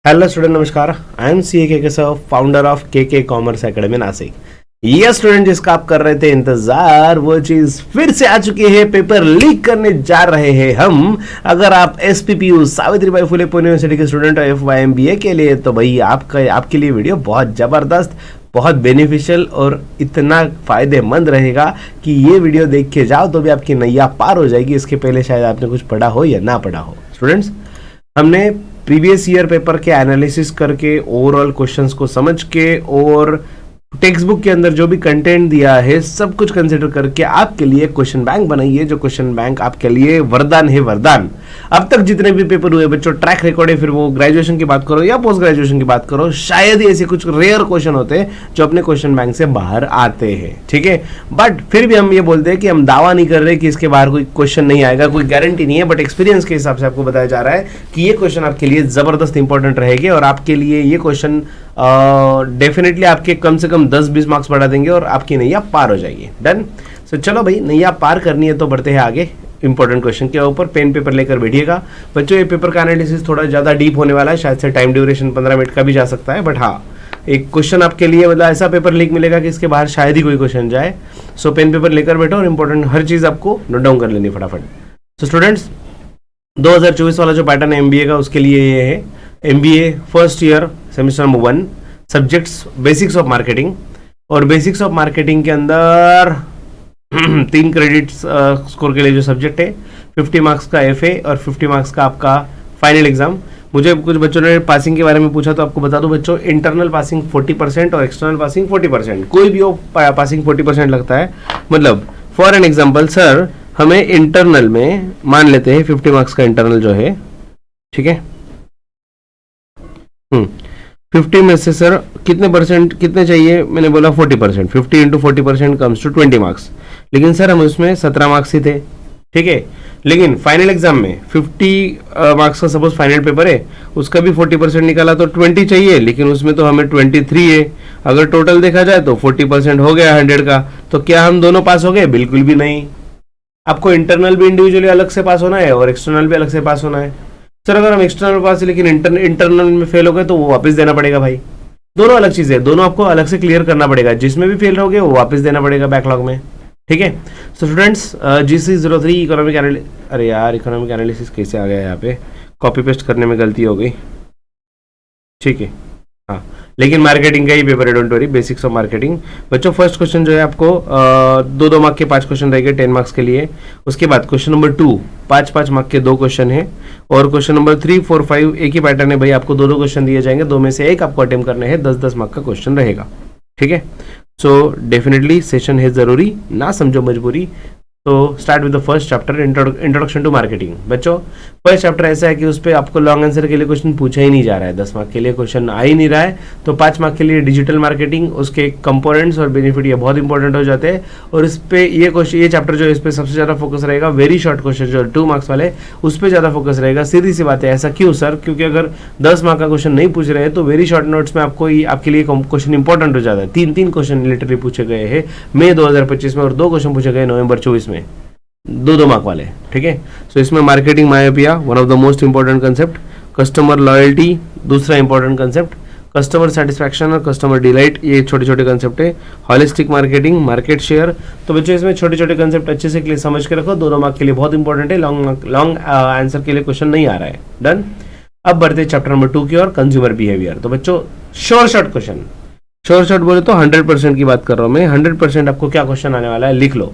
Hello student, नमस्कार। I M C के Keshav, founder of के कॉमर्स एकेडमी नासिक। ये स्टूडेंट जिसका आप कर रहे थे इंतजार, वो चीज फिर से आ चुकी है। पेपर लीक करने जा रहे हैं हम। अगर आप SPPU सावित्रीबाई फुले पुणे यूनिवर्सिटी के स्टूडेंट हो FYMBA के लिए, तो भाई आपके लिए वीडियो बहुत जबरदस्त, बहुत बेनिफिशियल और इतना फायदेमंद रहेगा कि ये वीडियो देख के जाओ तो भी आपकी नैया पार हो जाएगी। इसके पहले शायद आपने कुछ पढ़ा हो या ना पढ़ा हो। स्टूडेंट्स, हमने प्रीवियस ईयर पेपर के एनालिसिस करके, ओवरऑल क्वेश्चंस को समझ के और टेक्स्ट बुक के अंदर जो भी कंटेंट दिया है सब कुछ कंसिडर करके आपके लिए क्वेश्चन बैंक बनाई है। जो क्वेश्चन बैंक आपके लिए वरदान है, वरदान। अब तक जितने भी पेपर हुए बच्चों, ट्रैक रिकॉर्ड है, फिर वो ग्रेजुएशन की बात करो या पोस्ट ग्रेजुएशन की बात करो, शायद ही ऐसे कुछ रेयर क्वेश्चन होते हैं जो अपने क्वेश्चन बैंक से बाहर आते हैं। ठीक है, बट फिर भी हम ये बोलते हैं कि हम दावा नहीं कर रहे कि इसके बाहर कोई क्वेश्चन नहीं आएगा, कोई गारंटी नहीं है, बट एक्सपीरियंस के हिसाब से आपको बताया जा रहा है कि ये क्वेश्चन आपके लिए जबरदस्त इंपॉर्टेंट रहेंगे और आपके लिए ये क्वेश्चन डेफिनेटली आपके कम से कम 10-20 मार्क्स बढ़ा देंगे और आपकी नैया पार हो जाएगी। डन। सो चलो भाई, नैया पार करनी है तो बढ़ते हैं आगे इंपॉर्टेंट क्वेश्चन के ऊपर। पेन पेपर लेकर बैठिएगा बच्चों। ये पेपर का एनालिसिस थोड़ा ज़्यादा डीप होने वाला है, शायद से टाइम ड्यूरेशन 15 मिनट का भी जा सकता है, बट हाँ, एक क्वेश्चन आपके लिए मतलब ऐसा पेपर लीक मिलेगा कि इसके बाहर शायद ही कोई क्वेश्चन जाए। सो पेन पेपर लेकर बैठो और इंपॉर्टेंट हर चीज़ आपको नोट डाउन कर लेनी फटाफट। सो स्टूडेंट्स, 2024 वाला जो पैटर्न है MBA का, उसके लिए ये है MBA first year semester number 1, subjects basics of marketing. और बेसिक्स ऑफ मार्केटिंग के अंदर 3 क्रेडिट्स स्कोर के लिए जो सब्जेक्ट है, 50 मार्क्स का FA और 50 मार्क्स का आपका फाइनल एग्जाम। मुझे कुछ बच्चों ने पासिंग के बारे में पूछा तो आपको बता दूं बच्चों, इंटरनल पासिंग 40% और एक्सटर्नल पासिंग 40%। कोई भी हो पासिंग 40% लगता है। मतलब फॉर एन एग्जाम्पल सर, हमें इंटरनल में मान लेते हैं 50 मार्क्स का इंटरनल जो है, ठीक है। 50 में से सर कितने परसेंट कितने चाहिए? मैंने बोला 40%। 50 इंटू 40% कम्स टू 20 मार्क्स। लेकिन सर हम उसमें 17 मार्क्स ही थे, ठीक है। लेकिन फाइनल एग्जाम में 50 मार्क्स का सपोज फाइनल पेपर है, उसका भी 40% निकाला तो 20 चाहिए, लेकिन उसमें तो हमें 23 है। अगर टोटल देखा जाए तो 40% हो गया 100 का। तो क्या हम दोनों पास हो गए? बिल्कुल भी नहीं। आपको इंटरनल भी इंडिविजुअली अलग से पास होना है और एक्सटर्नल भी अलग से पास होना है। सर अगर हम एक्सटर्नल पास है लेकिन इंटरनल में फेल हो गए तो वो वापस देना पड़ेगा भाई। दोनों अलग चीजें है, दोनों आपको अलग से क्लियर करना पड़ेगा। जिसमें भी फेल हो गए वो वापस देना पड़ेगा बैकलॉग में, ठीक है। So students, GC03 economic analysis, अरे यार इकोनॉमिक एनालिसिस कैसे आ गया यहाँ पे? कॉपी पेस्ट करने में गलती हो गई, ठीक है। हाँ, लेकिन मार्केटिंग का ही पेपर है, don't worry. Basics of marketing बच्चों, फर्स्ट क्वेश्चन जो है आपको 2-2 मार्क के 5 क्वेश्चन रहेंगे 10 मार्क्स के लिए। उसके बाद क्वेश्चन नंबर 2 5-5 मार्क के 2 क्वेश्चन है। और क्वेश्चन नंबर 3, 4, 5 एक ही पैटर्न है भाई। आपको 2-2 क्वेश्चन दिए जाएंगे, 2 में से एक आपको अटेम्प्ट करने हैं। 10-10 मार्क का क्वेश्चन रहेगा, ठीक है। सो डेफिनेटली सेशन है जरूरी, ना समझो मजबूरी। तो start with the first chapter, introduction to marketing. बच्चों फर्स्ट चैप्टर ऐसा है कि उस पर आपको लॉन्ग आंसर के लिए क्वेश्चन पूछा ही नहीं जा रहा है, 10 मार्क के लिए क्वेश्चन आ ही नहीं रहा है। तो 5 मार्क के लिए डिजिटल मार्केटिंग, उसके कंपोनेंट्स और बेनिफिट ये बहुत इंपॉर्टेंट हो जाते हैं। और इस पे ये चैप्टर जो है इस पर सबसे ज़्यादा फोकस रहेगा। वेरी शॉर्ट क्वेश्चन जो 2 मार्क्स वाले, उस पर ज़्यादा फोकस रहेगा। सीधी सी बात है। ऐसा क्यों सर? क्योंकि अगर 10 मार्क का क्वेश्चन नहीं पूछ रहे हैं तो वेरी शॉर्ट नोट्स में आपके लिए क्वेश्चन इंपॉर्टेंट हो जाता है। 3 क्वेश्चन लिटरली पूछे गए हैं मई 2025 में और 2 क्वेश्चन पूछे गए नवंबर 24 में, 2-2 मार्क वाले, ठीक है। सो इसमें marketing myopia one of the most important concept, customer loyalty दूसरा इंपॉर्टेंट कंसेप्ट, कस्टमर सेटिस्फैक्शन और कस्टमर डिलाइट ये छोटे छोटे कंसेप्ट है। Holistic marketing, market share. तो बच्चों इसमें छोटे छोटे कंसेप्ट अच्छे से क्लियर समझ के रखो। 2-2 मार्क के लिए बहुत इंपॉर्टेंट है। लॉन्ग आंसर के लिए क्वेश्चन नहीं आ रहा है। डन। अब बढ़ते चैप्टर नंबर 2 की ओर, कंज्यूमर बिहेवियर। तो बच्चों शॉर्ट क्वेश्चन, शॉर्ट बोले तो 100% की बात कर रहा हूँ मैं। 100% आपको क्या क्वेश्चन आने वाला है लिख लो।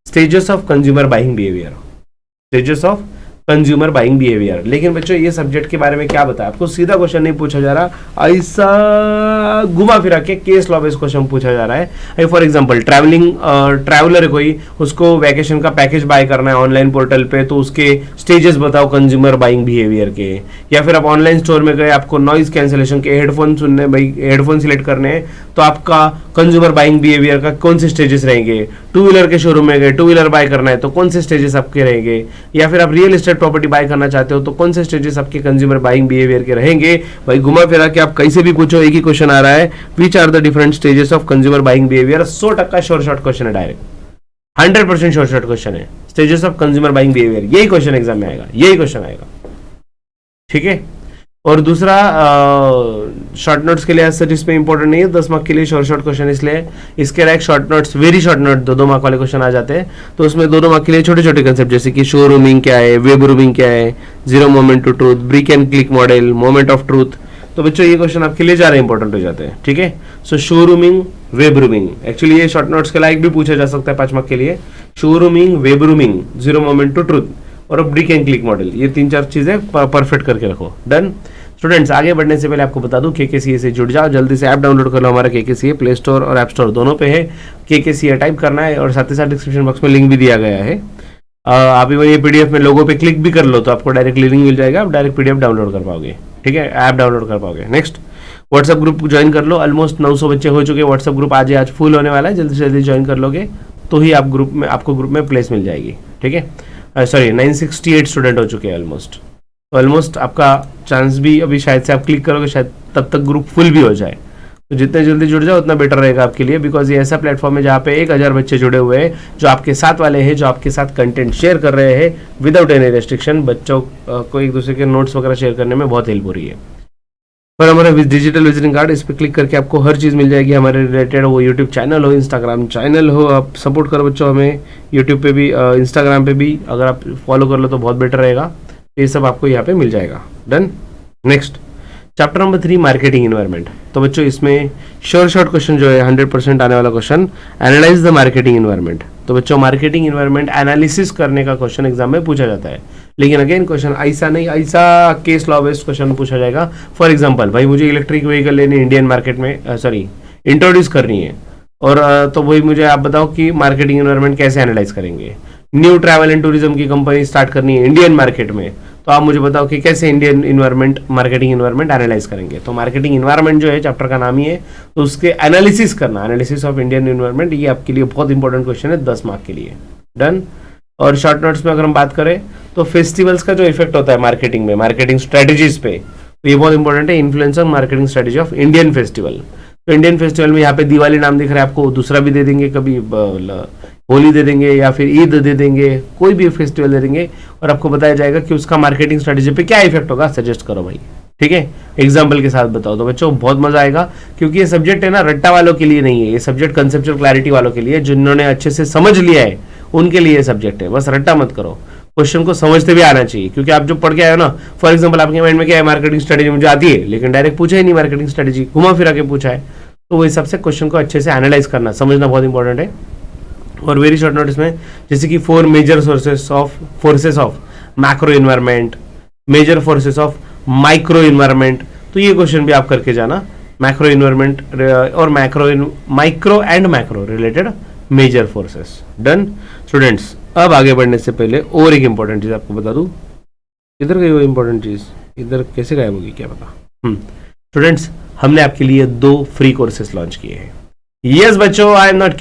Stages of consumer buying behaviour, stages of consumer buying behaviour. लेकिन बच्चों ये सब्जेक्ट के बारे में क्या बताया आपको? सीधा क्वेश्चन नहीं पूछा जा रहा, ऐसा घुमा फिरा के केस लॉ बेस्ड क्वेश्चन पूछा जा रहा है। फॉर एग्जांपल ट्रैवलर है कोई, उसको वैकेशन का पैकेज बाय करना है ऑनलाइन पोर्टल पे, तो उसके स्टेजेस बताओ कंज्यूमर बाइंग बिहेवियर के। या फिर आप ऑनलाइन स्टोर में गए, आपको नॉइज कैंसिलेशन के हेडफोन सुनने, भाई हेडफोन सिलेक्ट करने हैं, तो आपका कंज्यूमर बाइंग बिहेवियर का कौन से स्टेजेस रहेंगे? 2 व्हीलर के शोरूम में गए, 2 व्हीलर बाय करना है तो कौन से स्टेजेस आपके रहेंगे? या फिर आप रियल एस्टेट प्रॉपर्टी बाय करना चाहते हो तो कौन से स्टेजेस आपके कंज्यूमर बाइंग बिहेवियर के रहेंगे? भाई घुमा फिरा के आप कैसे भी पूछो, एक ही क्वेश्चन आ रहा है, which are the different stages of consumer buying behaviour. 100% short question है, डायरेक्ट 100% शॉर्ट क्वेश्चन है। Stages of consumer buying behaviour, यही क्वेश्चन एग्जाम में आएगा, यही क्वेश्चन आएगा, ठीक है। और दूसरा शॉर्ट नोट्स के लिए सर इसमें इंपॉर्टेंट नहीं है, 10 मार्क के लिए शॉर्ट क्वेश्चन, इसलिए इसके लायक short notes, very short note 2-2 mark वाले क्वेश्चन आ जाते हैं। तो उसमें 2-2 मार्क के लिए छोटे छोटे कंसेप्ट जैसे कि शो रूमिंग क्या है, वेब रूमिंग क्या है, zero moment to truth, brick and click model, moment of truth. तो बच्चों ये क्वेश्चन आपके लिए ज़्यादा इंपॉर्टेंट हो जाते हैं, ठीक है। सो show rooming, web rooming, actually ये शॉर्ट नोट्स के लायक भी पूछा जा सकता है 5 मार्क के लिए। Showrooming, webrooming, zero moment to truth और ब्रिक एंड क्लिक मॉडल, ये 3-4 चीजें परफेक्ट करके रखो। डन। स्टूडेंट्स, आगे बढ़ने से पहले आपको बता दूं KKCA से जुड़ जाओ, जल्दी से ऐप डाउनलोड कर लो, हमारा KKCA प्ले स्टोर और ऐप स्टोर दोनों पे है। KKCA टाइप करना है और साथ ही साथ डिस्क्रिप्शन बॉक्स में लिंक भी दिया गया है। आप ये PDF में लोगों पे क्लिक भी कर लो तो आपको डायरेक्ट लिंक मिल जाएगा, आप डायरेक्ट PDF डाउनलोड कर पाओगे, ठीक है, ऐप डाउनलोड कर पाओगे। नेक्स्ट, व्हाट्सएप ग्रुप ज्वाइन कर लो, ऑलमोस्ट 900 बच्चे हो चुके हैं, व्हाट्सएप ग्रुप आज फुल होने वाला है, जल्दी से जल्दी ज्वाइन कर लोगे तो ही आप आपको ग्रुप में प्लेस मिल जाएगी, ठीक है। सॉरी 968 स्टूडेंट हो चुके हैं ऑलमोस्ट आपका चांस भी अभी शायद से आप क्लिक करोगे शायद तब तक ग्रुप फुल भी हो जाए। तो जितने जल्दी जुड़ जाओ उतना बेटर रहेगा आपके लिए, बिकॉज ये ऐसा प्लेटफॉर्म है जहाँ पे 1000 बच्चे जुड़े हुए हैं जो आपके साथ वाले हैं, जो आपके साथ कंटेंट शेयर कर रहे हैं विदाउट एनी रेस्ट्रिक्शन। बच्चों को एक दूसरे के नोट्स वगैरह शेयर करने में बहुत हेल्प हो रही है। पर हमारा डिजिटल विजिटिंग कार्ड, इस पर क्लिक करके आपको हर चीज़ मिल जाएगी हमारे रिलेटेड, वो यूट्यूब चैनल हो, इंस्टाग्राम चैनल हो। आप सपोर्ट करो बच्चों हमें यूट्यूब पे भी, इंस्टाग्राम पे भी, अगर आप फॉलो कर लो तो बहुत बेटर रहेगा। ये सब आपको यहाँ पे मिल जाएगा। Done. Next, chapter number 3 marketing environment. तो बच्चों इसमें शॉर्ट क्वेश्चन जो है 100% आने वाला question, analyse the marketing environment. तो बच्चों मार्केटिंग इन्वायरमेंट एनालिसिस करने का क्वेश्चन एग्जाम में पूछा जाता है, लेकिन अगेन क्वेश्चन ऐसा नहीं, ऐसा केस लॉ बेस्ड क्वेश्चन पूछा जाएगा। फॉर एग्जाम्पल, भाई मुझे इलेक्ट्रिक व्हीकल लेनी इंडियन मार्केट में, इंट्रोड्यूस करनी है, और तो वही मुझे आप बताओ कि मार्केटिंग इन्वायरमेंट कैसे एनालाइज करेंगे। न्यू ट्रैवल एंड टूरिज्म की कंपनी स्टार्ट करनी है इंडियन मार्केट में, तो आप मुझे बताओ कि कैसे Indian environment, marketing environment analyse करेंगे। तो मार्केटिंग इन्वायरमेंट जो है चैप्टर का नाम ही है, तो उसके एनालिसिस करना, एनालिसिस ऑफ इंडियन इन्वायरमेंट, ये आपके लिए बहुत इंपॉर्टेंट क्वेश्चन है 10 मार्क के लिए। डन। और शॉर्ट नोट्स में अगर हम बात करें तो फेस्टिवल्स का जो इफेक्ट होता है मार्केटिंग में, मार्केटिंग स्ट्रेटेजीज पे, तो ये बहुत इंपॉर्टेंट है, influence on marketing strategy of Indian festival. तो इंडियन फेस्टिवल में यहाँ पे दिवाली नाम दिख रहा है आपको, दूसरा भी दे देंगे, कभी होली दे देंगे या फिर ईद दे देंगे, कोई भी फेस्टिवल दे देंगे और आपको बताया जाएगा कि उसका मार्केटिंग स्ट्रेटेजी पे क्या इफेक्ट होगा, सजेस्ट करो भाई, ठीक है, एग्जाम्पल के साथ बताओ। तो बच्चों बहुत मजा आएगा, क्योंकि ये सब्जेक्ट है ना रट्टा वालों के लिए नहीं है, ये सब्जेक्ट कंसेप्चुअल क्लैरिटी वालों के लिए, जिन्होंने अच्छे से समझ लिया है उनके लिए सब्जेक्ट है। बस रट्टा मत करो, क्वेश्चन को समझते भी आना चाहिए, क्योंकि आप जो पढ़ के आए हो ना, फॉर एग्जाम्पल आपके माइंड में क्या है, मार्केटिंग स्ट्रेटेजी मुझे आती है, लेकिन डायरेक्ट पूछा ही नहीं मार्केटिंग स्ट्रेटेजी, घुमा फिरा के पूछा है, तो वो हिसाब से क्वेश्चन को अच्छे से एनालाइज करना, समझना बहुत इंपॉर्टेंट है। और वेरी शॉर्ट नोट्स में जैसे कि 4 major forces of macro environment, major forces of micro environment, तो ये क्वेश्चन भी आप करके जाना, मैक्रो इन्वायरमेंट और micro and macro related major forces. Done. Students, अब आगे बढ़ने से पहले और एक इंपॉर्टेंट चीज आपको बता दूं, इधर गई वो इंपॉर्टेंट चीज, इधर कैसे गायब होगी क्या पता। स्टूडेंट्स, हमने आपके लिए 2 फ्री कोर्सेस लॉन्च किए हैं। यस बच्चों, I am not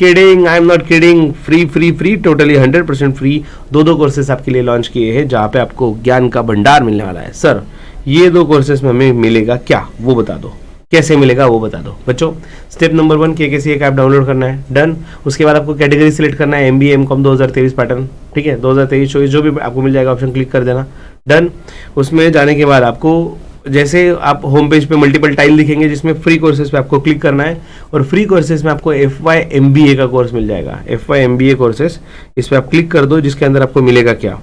kidding, free, totally 100% free 2 courses आपके लिए लॉन्च किए हैं, जहां पे आपको ज्ञान का भंडार मिलने वाला है। सर ये 2 कोर्सेस में हमें मिलेगा क्या, वो बता दो, कैसे मिलेगा वो बता दो। बच्चों, स्टेप नंबर 1 KKCA का ऐप डाउनलोड करना है। डन। उसके बाद आपको कैटेगरी सिलेक्ट करना है, MBA MCOM 2023 पैटर्न, ठीक है, 2023-24 जो भी आपको मिल जाएगा ऑप्शन क्लिक कर देना। डन। उसमें जाने के बाद आपको जैसे आप होम पेज पे मल्टीपल टाइल दिखेंगे जिसमें फ्री कोर्सेज पे आपको क्लिक करना है, और फ्री कोर्सेज में आपको FY MBA का कोर्स मिल जाएगा, FY MBA कोर्सेज, इस पर आप क्लिक कर दो, जिसके अंदर आपको मिलेगा क्या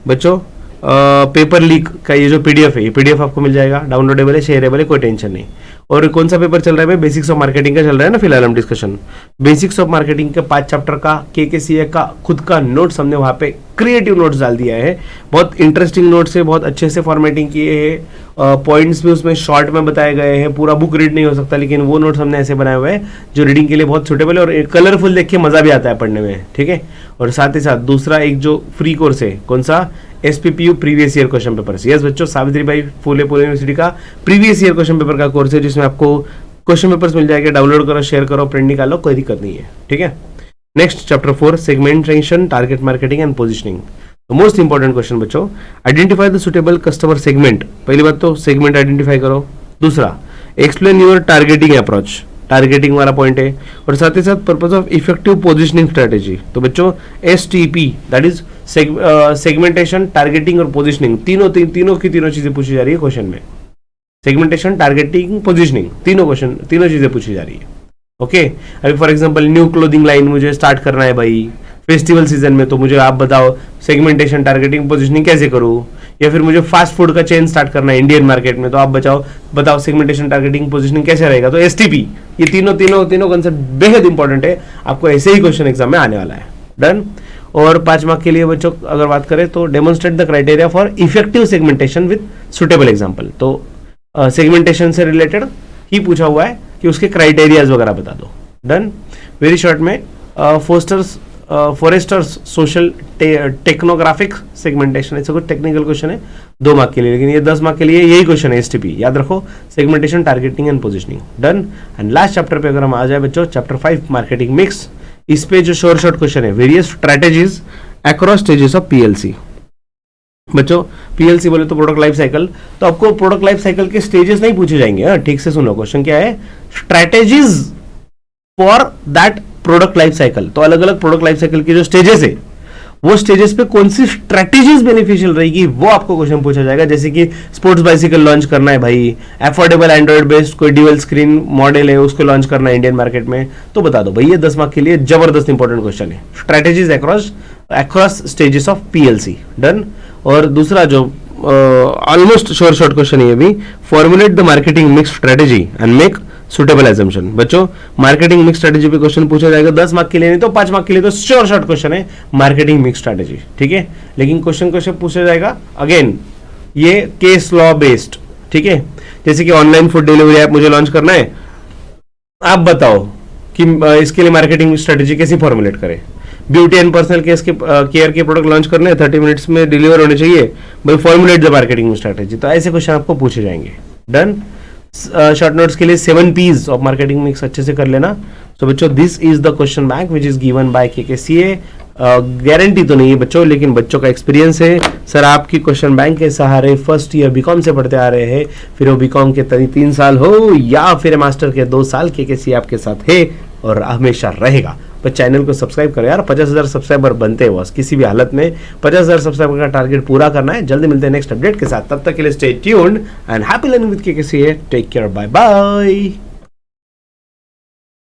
बच्चों, पेपर लीक का ये जो PDF है, ये PDF आपको मिल जाएगा, डाउनलोडेबल है, शेयरेबल है, कोई टेंशन नहीं। और कौन सा पेपर चल रहा है भाई, बेसिक्स ऑफ मार्केटिंग का चल रहा है ना फिलहाल हम डिस्कशन, बेसिक्स ऑफ मार्केटिंग के 5 चैप्टर का KKCA का खुद का नोट्स हमने वहाँ पे क्रिएटिव नोट्स डाल दिया है, बहुत इंटरेस्टिंग नोट्स है, बहुत अच्छे से फॉर्मेटिंग किए हैं, पॉइंट्स भी उसमें शॉर्ट में बताए गए हैं, पूरा बुक रीड नहीं हो सकता, लेकिन वो नोट्स हमने ऐसे बनाए हुए हैं जो रीडिंग के लिए बहुत सूटेबल है और कलरफुल देख के मजा भी आता है पढ़ने में, ठीक है। और साथ ही साथ दूसरा एक जो फ्री कोर्स है, कौन सा, SPPU previous year question papers. Yes बच्चों, सावित्रीबाई फुले पुणे यूनिवर्सिटी का प्रीवियस ईयर क्वेश्चन पेपर का कोर्स है, जिसमें आपको क्वेश्चन पेपर्स मिल जाएंगे, डाउनलोड करो, शेयर करो, प्रिंट निकालो, कोई दिक्कत नहीं है, ठीक है। Next, chapter 4 segmentation, target marketing and positioning. Most important question बच्चों, identify the suitable customer segment. पहली बात तो सेगमेंट आइडेंटिफाई करो। दूसरा, explain your targeting approach, targeting वाला पॉइंट है। और साथ ही साथ purpose of effective positioning strategy. तो बच्चों STP, that is segmentation, targeting और पोजिशनिंग, तीनों की तीनों चीजें पूछी जा रही है क्वेश्चन में। सेगमेंटेशन, टारगेटिंग, पोजिशनिंग, तीनों चीजें पूछी जा रही है। ओके अभी for example new clothing line मुझे स्टार्ट करना है भाई फेस्टिवल सीजन में, तो मुझे आप बताओ सेगमेंटेशन, टारगेटिंग, पोजिशनिंग कैसे करूँ। या फिर मुझे फास्ट फूड का चेन स्टार्ट करना है इंडियन मार्केट में, तो आप बताओ सेगमेंटेशन, टारगेटिंग, पोजिशनिंग कैसे रहेगा। तो एसटीपी, ये तीनों कंसेप्ट बेहद इंपॉर्टेंट है, आपको ऐसे ही क्वेश्चन एग्जाम में आने वाला है। डन। और 5 मार्क के लिए बच्चों अगर बात करें तो demonstrate the criteria for effective segmentation with suitable example. तो सेगमेंटेशन से रिलेटेड ही पूछा हुआ है कि उसके क्राइटेरियाज वगैरह बता दो। डन। वेरी शॉर्ट में फॉरेस्टर्स सोशल टेक्नोग्राफिक सेगमेंटेशन, ऐसा कुछ टेक्निकल क्वेश्चन है 2 मार्क के लिए, लेकिन ये 10 मार्क के लिए यही क्वेश्चन है एसटीपी, याद रखो, segmentation, targeting and positioning. Done. And last chapter पे अगर हम आ जाए बच्चों, चैप्टर 5 मार्केटिंग मिक्स, इस पे जो शॉर्ट क्वेश्चन है, various strategies across stages of PLC. बच्चों पीएलसी बोले तो प्रोडक्ट लाइफ साइकिल, तो आपको प्रोडक्ट लाइफ साइकिल के स्टेजेस नहीं पूछे जाएंगे। ठीक से सुनो, क्वेश्चन क्या है, strategies for that product life cycle. तो अलग अलग प्रोडक्ट लाइफ साइकिल के जो स्टेजेस है, वो स्टेजेस पे कौन सी स्ट्रेटेजीज बेनिफिशियल रहेगी, वो आपको क्वेश्चन पूछा जाएगा। जैसे कि स्पोर्ट्स बाइसिकल लॉन्च करना है भाई, अफोर्डेबल एंड्रॉइड बेस्ड कोई ड्यूअल स्क्रीन मॉडल है, उसको लॉन्च करना है इंडियन मार्केट में, तो बता दो भाई। ये 10 मार्क के लिए जबरदस्त इंपॉर्टेंट क्वेश्चन है, strategies across stages of PLC. Done. और दूसरा जो ऑलमोस्ट शॉर्ट क्वेश्चन है, ये भी formulate the marketing mix strategy and make suitable assumption. बच्चों मार्केटिंग मिक्स स्ट्रेटेजी पे क्वेश्चन पूछा जाएगा 10 मार्क के लिए, नहीं तो 5 मार्क के लिए तो शॉर्ट क्वेश्चन है मार्केटिंग मिक्स स्ट्रेटेजी। ठीक है, लेकिन क्वेश्चन पूछा जाएगा अगेन ये केस लॉ बेस्ड। ठीक है, जैसे कि ऑनलाइन फूड डिलीवरी ऐप मुझे लॉन्च करना है, आप बताओ कि इसके लिए मार्केटिंग स्ट्रेटेजी कैसे फॉर्मुलेट करें। ब्यूटी एंड पर्सनल केयर के प्रोडक्ट लॉन्च करने 30 मिनट्स में डिलीवर होने चाहिए भाई, फॉर्मुलेट द मार्केटिंग स्ट्रेटेजी। तो ऐसे क्वेश्चन आपको पूछे जाएंगे। डन। शॉर्ट नोट्स के लिए 7 P's ऑफ मार्केटिंग मिक्स अच्छे से कर लेना। तो बच्चों this is the question bank which is given by KKCA। Guarantee तो नहीं है बच्चों, लेकिन बच्चों का एक्सपीरियंस है। सर आपकी क्वेश्चन बैंक के सहारे फर्स्ट ईयर बीकॉम से पढ़ते आ रहे हैं, फिर वो बीकॉम के 3 साल हो या फिर मास्टर के 2 साल, KKCA आपके साथ है और हमेशा रहेगा। पर चैनल को सब्सक्राइब करो यार, 50,000 सब्सक्राइबर बनते हैं बस, किसी भी हालत में 50,000 सब्सक्राइबर का टारगेट पूरा करना है। जल्दी मिलते हैं नेक्स्ट अपडेट के साथ, तब तक के लिए stay tuned and happy learning with KKCA। Take care, bye bye.